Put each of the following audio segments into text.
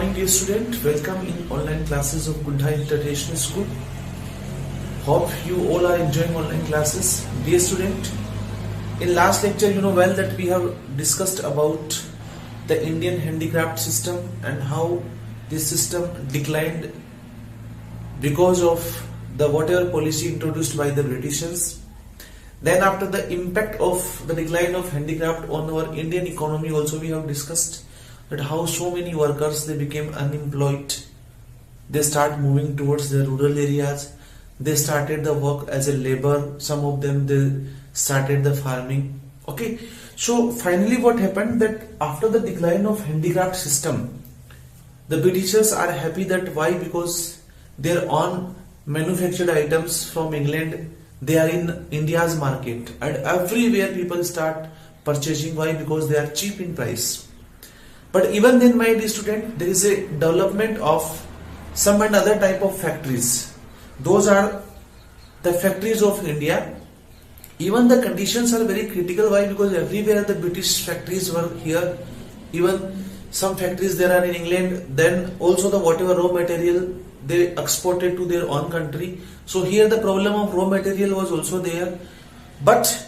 morning, dear student. Welcome in online classes of Kundha International School. Hope you all are enjoying online classes. Dear student, in last lecture, you know well that we have discussed about the Indian handicraft system and how this system declined because of the whatever policy introduced by the Britishers. Then after the impact of the decline of handicraft on our Indian economy also we have discussed that how so many workers they became unemployed. They start moving towards the rural areas. They started the work as a labor. Some of them they started the farming. Okay. So finally what happened that after the decline of handicraft system, the Britishers are happy that why? Because their own manufactured items from England they are in India's market and everywhere people start purchasing. Why? Because they are cheap in price. But even then, my dear student, there is a development of some and other type of factories. Those are the factories of India. Even the conditions are very critical. Why? Because everywhere the British factories were here. Even some factories there are in England. Then also the whatever raw material they exported to their own country. So here the problem of raw material was also there. But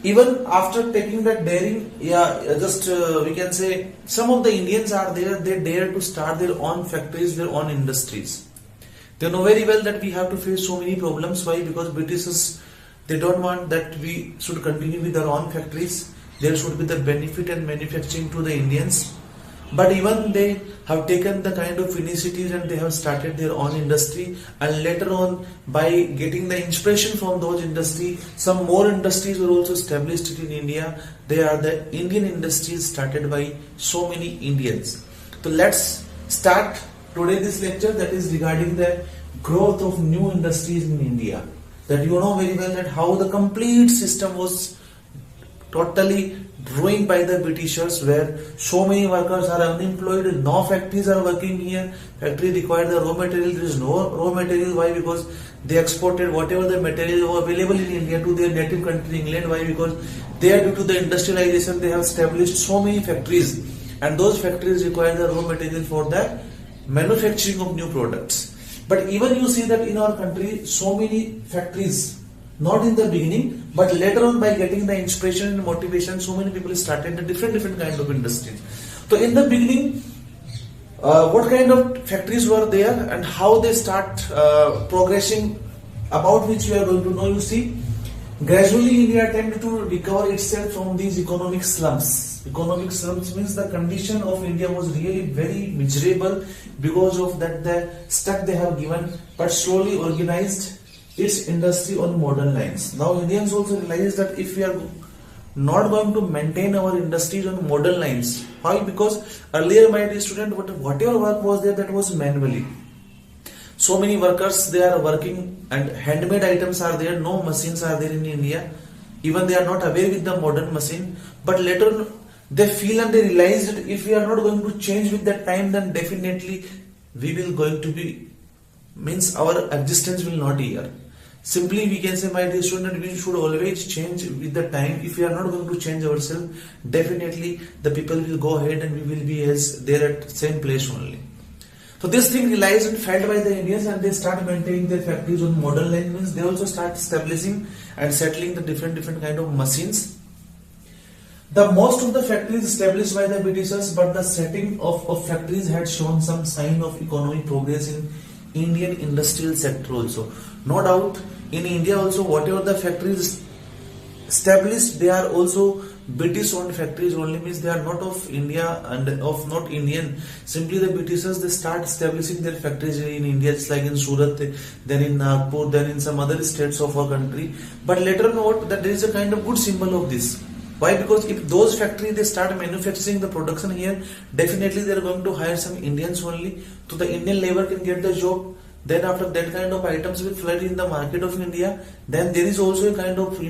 even after taking that daring, we can say some of the Indians are there, they dare to start their own factories, their own industries. They know very well that we have to face so many problems. Why? Because Britishers, they don't want that we should continue with our own factories. There should be the benefit and manufacturing to the Indians. But even they have taken the kind of initiatives and they have started their own industry, and later on by getting the inspiration from those industry, some more industries were also established in India. They are the Indian industries started by so many Indians. So let's start today this lecture that is regarding the growth of new industries in India. That you know very well that how the complete system was totally ruined by the Britishers, where so many workers are unemployed, no factories are working here. Factory required the raw material, there is no raw material. Why? Because they exported whatever the material was available in India to their native country England. Why? Because there due to the industrialization they have established so many factories, and those factories require the raw material for the manufacturing of new products. But even you see that in our country so many factories, not in the beginning, but later on by getting the inspiration and motivation, so many people started the different kind of industries. So in the beginning, what kind of factories were there and how they start progressing, about which we are going to know. You see, gradually India attempted to recover itself from these economic slumps. Economic slumps means the condition of India was really very miserable because of that the stuck they have given, but slowly organized its industry on modern lines. Now Indians also realize that if we are not going to maintain our industries on modern lines, why? Because earlier, my dear student, whatever work was there, that was manually. So many workers they are working and handmade items are there, no machines are there in India. Even they are not aware with the modern machine, but later on they feel and they realize that if we are not going to change with that time, then definitely we will going to be, means our existence will not be here. Simply we can say, my dear student, we should always change with the time. If we are not going to change ourselves, definitely the people will go ahead and we will be as there at same place only. So this thing realized and felt by the Indians, and they start maintaining their factories on modern lines. Means they also start establishing and settling the different kind of machines. The most of the factories established by the Britishers, but the setting of factories had shown some sign of economic progress in Indian industrial sector also. No doubt in India also whatever the factories established, they are also British owned factories only, means they are not of India and of not Indian. Simply the Britishers they start establishing their factories in India, it's like in Surat, then in Nagpur, then in some other states of our country. But later on that there is a kind of good symbol of this. Why? Because if those factories they start manufacturing the production here, definitely they are going to hire some Indians only, so the Indian labor can get the job. Then after that kind of items will flood in the market of India, then there is also a kind of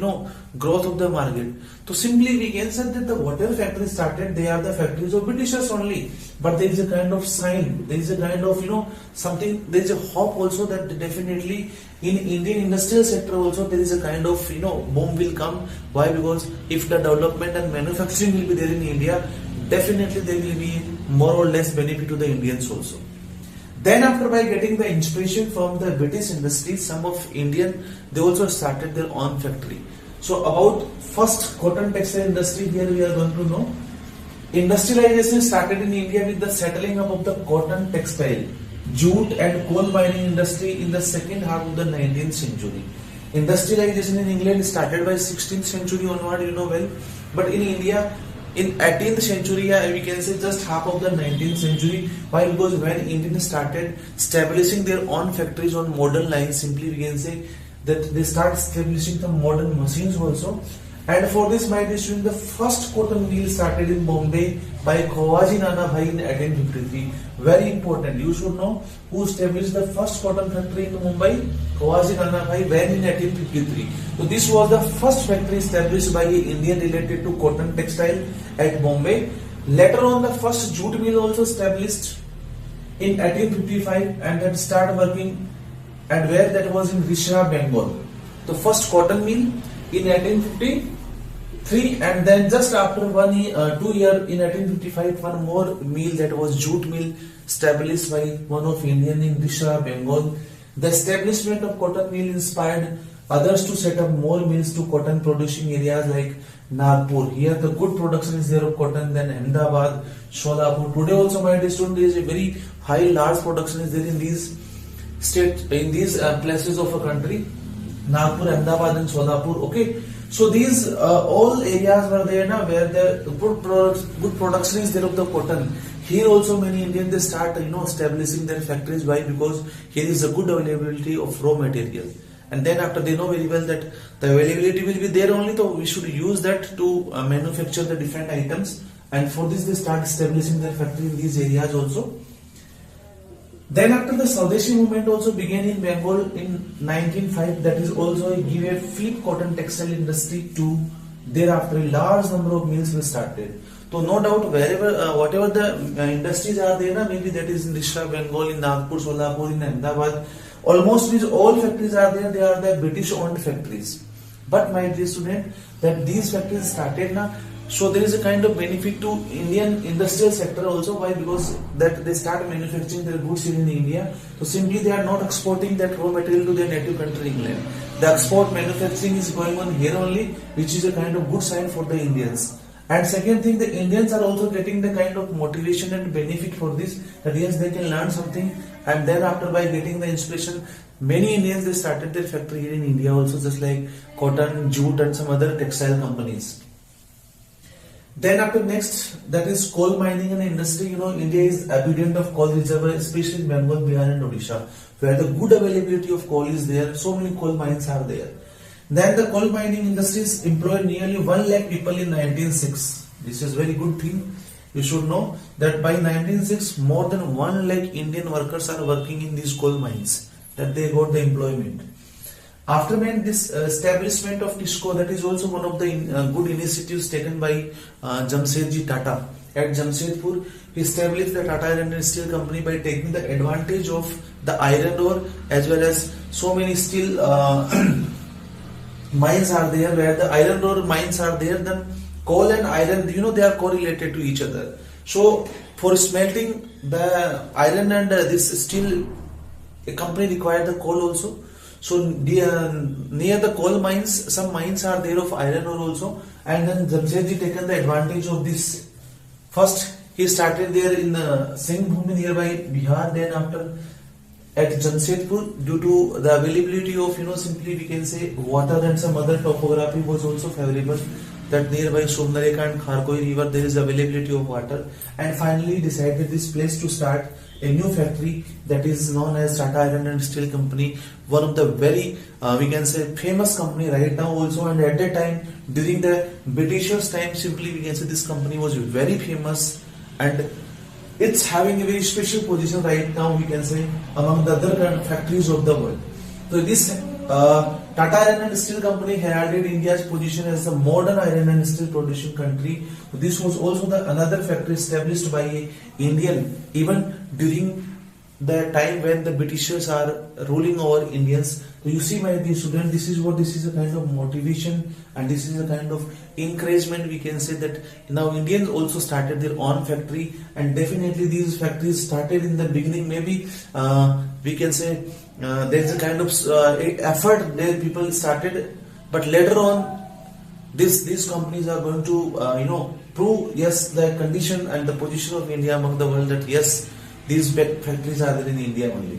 growth of the market. So simply we can say that the whatever factories started, they are the factories of Britishers only. But there is a kind of sign, there is a kind of something, there is a hope also that definitely in Indian industrial sector also there is a kind of boom will come. Why? Because if the development and manufacturing will be there in India, definitely there will be more or less benefit to the Indians also. Then after by getting the inspiration from the British industry, some of Indian, they also started their own factory. So about first cotton textile industry, here we are going to know. Industrialization started in India with the settling up of the cotton textile, jute and coal mining industry in the second half of the 19th century. Industrialization in England started by 16th century onward, you know well, but in India in 18th century, we can say just half of the 19th century. Why? Because when Indians started establishing their own factories on modern lines, simply we can say that they start establishing some modern machines also. And for this, my dear student, the first cotton mill started in Bombay by Khawaja Nana Bhai in 1853. Very important, you should know who established the first cotton factory in Mumbai. Khawaja Nana Bhai, when in 1853. So this was the first factory established by an Indian related to cotton textile at Bombay. Later on, the first jute mill also established in 1855 and then started working, and where that was in Risha, Bengal. The first cotton mill in 1853, and then just after 2 year in 1855, one more mill, that was jute mill, established by one of Indian in Risha, Bengal. The establishment of cotton mill inspired others to set up more mills to cotton producing areas like Nagpur. Here the good production is there of cotton. Then Ahmedabad, Solapur. Today also, my dear student, there is a very high large production is there in these states, in these places of a country. Nagpur, Ahmedabad and Solapur. Okay, so these all areas were there now where the good production is there of the cotton. Here also many Indians, they start establishing their factories. Why? Because here is a good availability of raw material, and then after they know very well that the availability will be there only, so we should use that to manufacture the different items, and for this they start establishing their factory in these areas also. Then after the Swadeshi movement also began in Bengal in 1905, that is also give a flip cotton textile industry to. Thereafter a large number of mills were started. So no doubt wherever whatever the industries are there, maybe that is in Risha, Bengal, in Nagpur, Solapur, in Ahmedabad, almost these all factories are there. They are the British owned factories. But my dear student, that these factories started now. So there is a kind of benefit to Indian industrial sector also. Why? Because that they start manufacturing their goods here in India. So simply they are not exporting that raw material to their native country England. The export manufacturing is going on here only, which is a kind of good sign for the Indians. And second thing, the Indians are also getting the kind of motivation and benefit for this, that yes, they can learn something, and then after by getting the inspiration, many Indians, they started their factory here in India also, just like cotton, jute and some other textile companies. Then after next, that is coal mining and industry. India is abundant of coal reservoir, especially in Bengal, Bihar and Odisha, where the good availability of coal is there. So many coal mines are there. Then the coal mining industries employed nearly 1 lakh people in 1906. This is very good thing. You should know that by 1906, more than 1 lakh Indian workers are working in these coal mines, that they got the employment. After this establishment of TISCO, that is also one of the good initiatives taken by Jamshedji Tata. At Jamshedpur, he established the Tata Iron and Steel Company by taking the advantage of the iron ore, as well as so many steel mines are there, where the iron ore mines are there. Then coal and iron, they are correlated to each other. So for smelting the iron and this steel, a company required the coal also. So near the coal mines, some mines are there of iron ore also, and then Jamshedji taken the advantage of this. First, he started there in Singhbhumi nearby Bihar. Then after at Jamshedpur, due to the availability of simply we can say water and some other topography was also favorable. That nearby Somnareka and Kharkoi river, there is availability of water, and finally decided this place to start a new factory, that is known as Tata Iron and Steel Company, one of the very we can say famous company right now also. And at that time, during the Britishers time, simply we can say this company was very famous, and it's having a very special position right now, we can say, among the other factories of the world. So this Tata Iron and Steel Company heralded India's position as the modern iron and steel producing country. This was also the another factory established by an Indian even during the time when the Britishers are ruling over Indians. So you see, my dear student, this is a kind of motivation, and this is a kind of encouragement. We can say that now Indians also started their own factory, and definitely these factories started in the beginning. Maybe we can say there is a kind of effort there people started, but later on these companies are going to prove yes the condition and the position of India among the world, that yes, these factories are there in India only.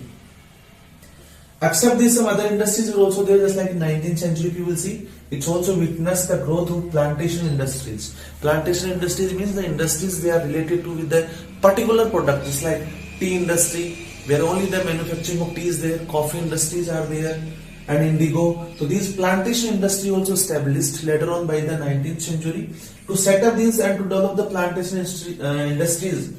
Except this, some other industries are also there, just like in 19th century you will see, it's also witnessed the growth of plantation industries. Plantation industries means the industries they are related to with the particular product, just like tea industry, where only the manufacturing of tea is there, coffee industries are there, and indigo. So these plantation industry also established later on by the 19th century. To set up these and to develop the plantation industries,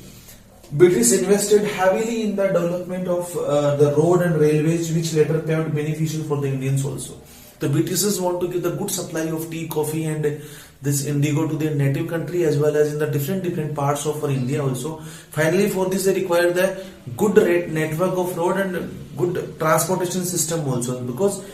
British invested heavily in the development of the road and railways, which later proved beneficial for the Indians also. The Britishers want to give the good supply of tea, coffee and this indigo to their native country, as well as in the different parts of India also. Finally, for this they require the good network of road and good transportation system also, because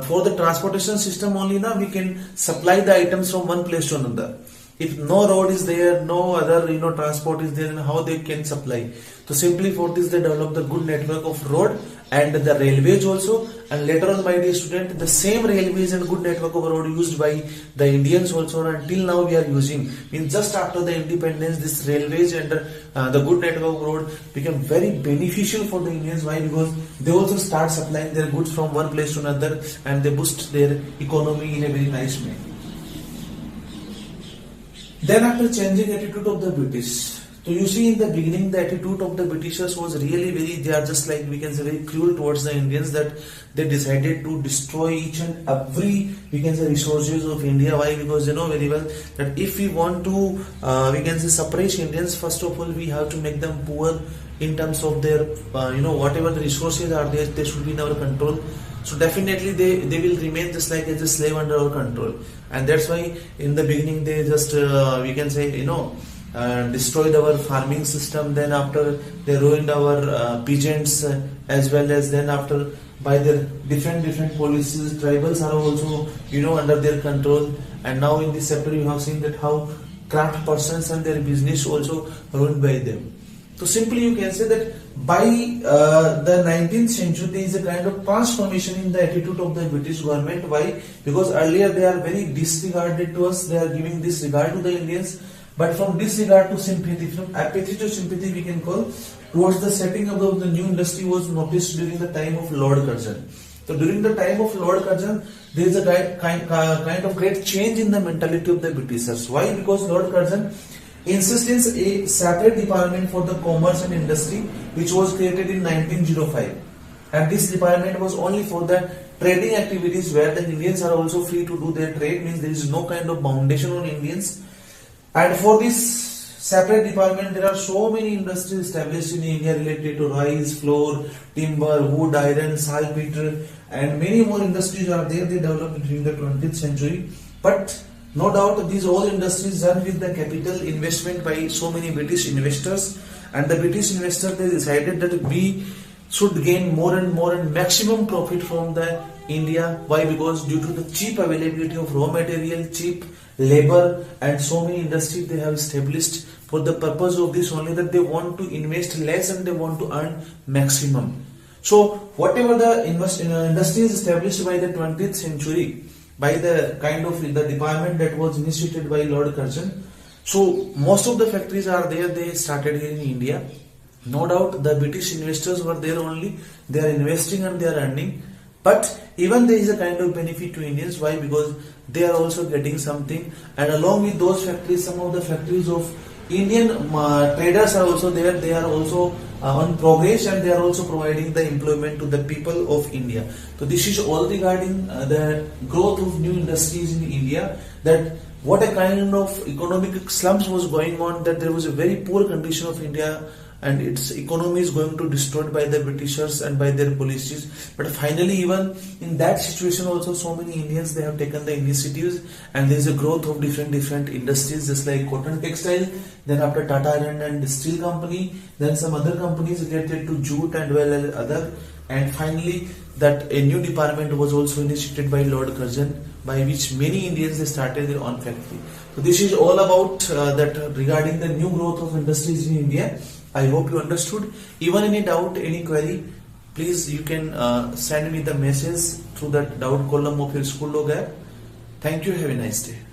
for the transportation system only now we can supply the items from one place to another. If no road is there, no other transport is there, then how they can supply? So simply for this they develop the good network of road and the railways also, and later on, my dear student, the same railways and good network of road used by the Indians also, and until now we are using. Means just after the independence, this railways and the good network of road became very beneficial for the Indians. Why? Because they also start supplying their goods from one place to another, and they boost their economy in a very nice way. Then after changing attitude of the British, so you see in the beginning the attitude of the Britishers was really they are just like we can say very cruel towards the Indians, that they decided to destroy each and every we can say resources of India. Why? Because they know very well that if we want to we can say suppress Indians, first of all we have to make them poor in terms of their whatever the resources are there, they should be in our control. So definitely they will remain just like as a slave under our control, and that's why in the beginning they just we can say destroyed our farming system. Then after they ruined our peasants, as well as then after by their different policies, tribals are also under their control. And now in this chapter you have seen that how craft persons and their business also ruined by them. So simply you can say that by the 19th century there is a kind of transformation in the attitude of the British government. Why? Because earlier they are very disregarded to us, they are giving disregard to the Indians, but from disregard to sympathy, from apathy to sympathy we can call, towards the setting up of the new industry was noticed during the time of Lord Curzon. So during the time of Lord Curzon there is a kind of great change in the mentality of the Britishers. Why? Because Lord Curzon insisted a separate department for the commerce and industry, which was created in 1905, and this department was only for the trading activities, where the Indians are also free to do their trade, means there is no kind of foundation on Indians. And for this separate department there are so many industries established in India related to rice, flour, timber, wood, iron, saltpeter, and many more industries are there. They developed during the 20th century, but no doubt these all industries run with the capital investment by so many British investors, and the British investors they decided that we should gain more and more and maximum profit from the India. Why? Because due to the cheap availability of raw material, cheap labor, and so many industries they have established for the purpose of this only, that they want to invest less and they want to earn maximum. So whatever the industries established by the 20th century, by the kind of the department that was initiated by Lord Curzon, so most of the factories are there, they started here in India. No doubt the British investors were there only, they are investing and they are earning, but even there is a kind of benefit to Indians. Why? Because they are also getting something, and along with those factories, some of the factories of Indian traders are also there, they are also on progress, and they are also providing the employment to the people of India. So this is all regarding the growth of new industries in India, that what a kind of economic slumps was going on, that there was a very poor condition of India and its economy is going to destroyed by the Britishers and by their policies. But finally, even in that situation also, so many Indians, they have taken the initiatives, and there is a growth of different industries, just like cotton textile, then after Tata Iron and Steel Company, then some other companies related to jute and well as other, and finally that a new department was also initiated by Lord Curzon, by which many Indians, they started their own factory. So this is all about that regarding the new growth of industries in India. I hope you understood. Even any doubt, any query, please you can send me the message through that doubt column of your school log app. Thank you. Have a nice day.